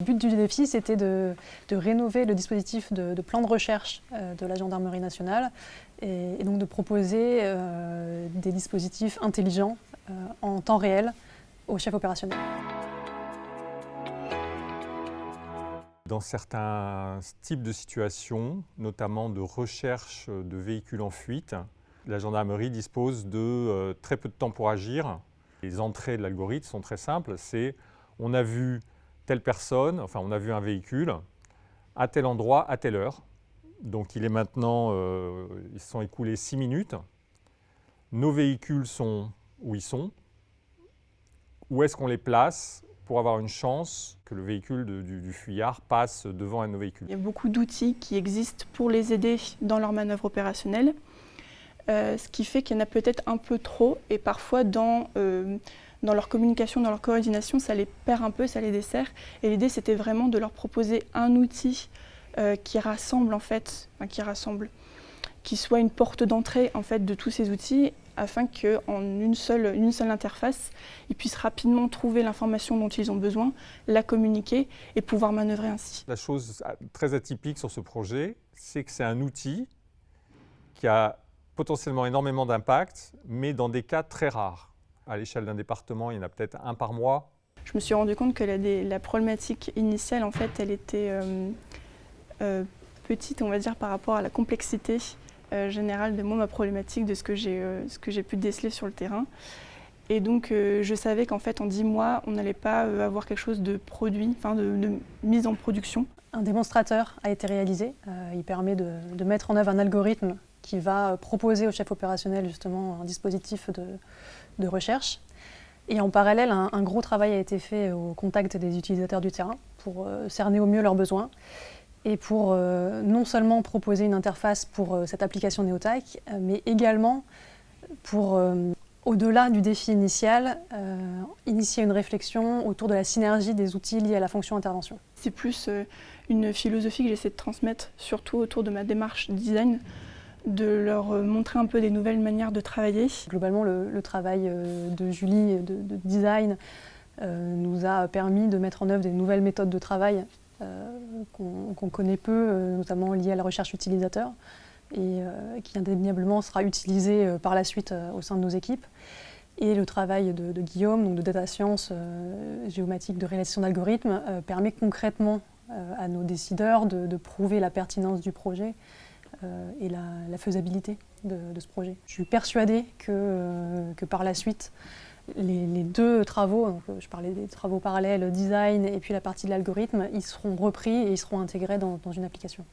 Le but du défi, c'était de rénover le dispositif de plan de recherche de la Gendarmerie nationale et donc de proposer des dispositifs intelligents en temps réel aux chefs opérationnels. Dans certains types de situations, notamment de recherche de véhicules en fuite, la gendarmerie dispose de très peu de temps pour agir. Les entrées de l'algorithme sont très simples, c'est on a vu telle personne, enfin on a vu un véhicule à tel endroit, à telle heure. Donc il est maintenant, ils se sont écoulés 6 minutes. Nos véhicules sont où ils sont. Où est-ce qu'on les place pour avoir une chance que le véhicule du fuyard passe devant un de nos véhicules. Il y a beaucoup d'outils qui existent pour les aider dans leur manœuvre opérationnelle, ce qui fait qu'il y en a peut-être un peu trop et parfois dans leur communication, dans leur coordination, ça les perd un peu, ça les dessert. Et l'idée, c'était vraiment de leur proposer un outil qui rassemble en fait, qui soit une porte d'entrée en fait de tous ces outils, afin qu'en une seule interface, ils puissent rapidement trouver l'information dont ils ont besoin, la communiquer et pouvoir manœuvrer ainsi. La chose très atypique sur ce projet, c'est que c'est un outil qui a potentiellement énormément d'impact, mais dans des cas très rares. À l'échelle d'un département, il y en a peut-être un par mois. Je me suis rendu compte que la problématique initiale, en fait, elle était petite, on va dire, par rapport à la complexité générale de ma problématique, de ce que j'ai pu déceler sur le terrain. Et donc je savais qu'en fait en 10 mois, on n'allait pas avoir quelque chose de produit, de mise en production. Un démonstrateur a été réalisé. Il permet de mettre en œuvre un algorithme qui va proposer au chef opérationnel justement un dispositif de recherche. Et en parallèle, un gros travail a été fait au contact des utilisateurs du terrain pour cerner au mieux leurs besoins. Et pour non seulement proposer une interface pour cette application Neotac, mais également pour, au-delà du défi initial, initier une réflexion autour de la synergie des outils liés à la fonction intervention. C'est plus une philosophie que j'essaie de transmettre, surtout autour de ma démarche design, de leur montrer un peu des nouvelles manières de travailler. Globalement, le travail de Julie de design nous a permis de mettre en œuvre des nouvelles méthodes de travail qu'on connaît peu, notamment liées à la recherche utilisateur, et qui indéniablement sera utilisée par la suite au sein de nos équipes. Et le travail de Guillaume, donc de data science géomatique de réalisation d'algorithmes, permet concrètement à nos décideurs de prouver la pertinence du projet et la faisabilité de ce projet. Je suis persuadée que par la suite, les deux travaux, donc je parlais des travaux parallèles, design et puis la partie de l'algorithme, ils seront repris et ils seront intégrés dans une application.